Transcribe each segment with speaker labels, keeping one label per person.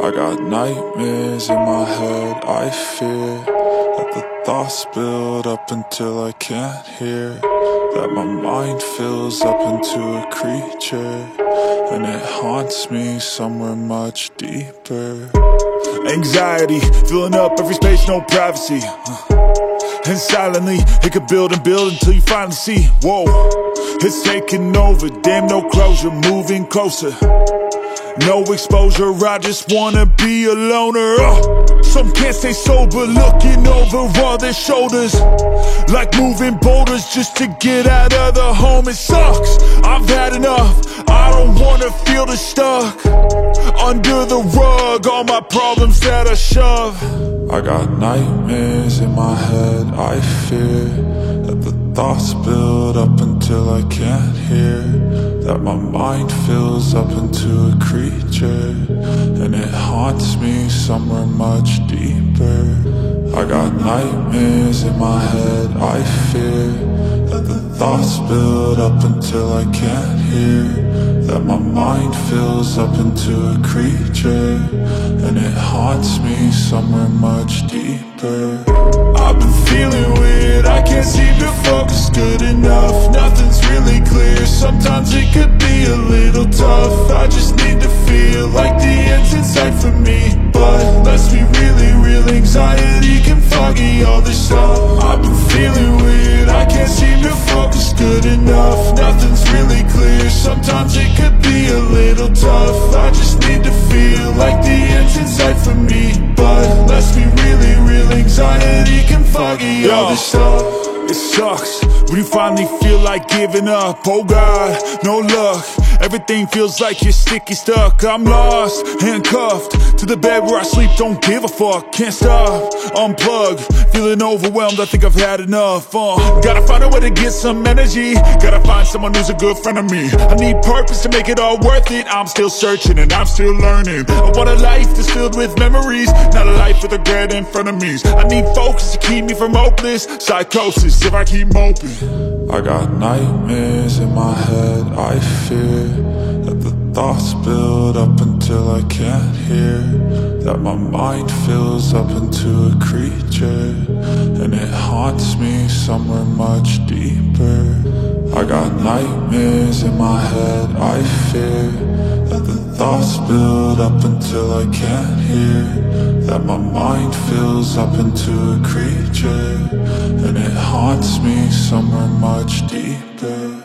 Speaker 1: I got nightmares in my head, I fear that the thoughts build up until I can't hear, that my mind fills up into a creature, and it haunts me somewhere much deeper. Anxiety, filling up every space, no privacy, and silently, it could build and build until you finally see, whoa, it's taking over, damn no closure, moving closer. No exposure, I just wanna be a loner. Some can't stay sober, looking over all their shoulders, like moving boulders just to get out of the home. It sucks, I've had enough, I don't wanna feel the stuck under the rug, all my problems that I shove. I got nightmares in my head, I fear that the thoughts build up until I can't hear, that my mind fills up into a creature, and it haunts me somewhere much deeper. I got nightmares in my head, I fear that the thoughts build up until I can't hear, that my mind fills up into a creature, and it haunts me somewhere much deeper. I've been feeling weird, I can't seem to focus good enough. Nothing's really clear, sometimes it could be a little tough. I just need to feel like the end's in sight for me, but let's be really real, anxiety can foggy all this stuff. I've been feeling weird, I can't seem to focus good enough. Nothing's really clear, sometimes it could be a little tough. I just need to feel like the end's in sight for me, but let's be really real, anxiety can foggy all this stuff. It sucks when you finally feel like giving up. Oh God, no luck, everything feels like you're sticky stuck. I'm lost, handcuffed to the bed where I sleep, don't give a fuck. Can't stop, unplug, feeling overwhelmed, I think I've had enough. Gotta find a way to get some energy, gotta find someone who's a good friend of me. I need purpose to make it all worth it, I'm still searching and I'm still learning. I want a life that's filled with memories, not a life with regret in front of me. I need focus to keep me from hopeless psychosis if I keep moping. I got nightmares in my head, I fear that the thoughts build up until I can't hear, that my mind fills up into a creature, and it haunts me somewhere much deeper. I got nightmares in my head, I fear that the thoughts build up until I can't hear, that my mind fills up into a creature, and it haunts me somewhere much deeper.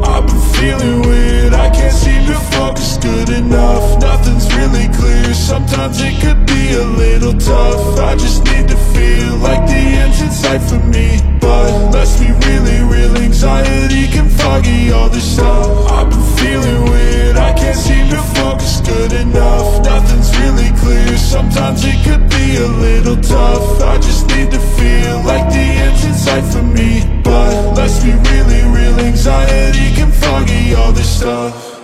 Speaker 1: I've been feeling weird, I can't seem to focus good enough. Nothing's really clear, sometimes it could be a little tough. I just need to feel like the end's in sight for me, but let's be really real, anxiety can foggy all this stuff. I've been feeling weird, I can't seem to focus good enough. Nothing's really clear, sometimes it could be a little tough. I just need to feel like the end's in sight for me, but let's be really real, anxiety can foggy all this stuff.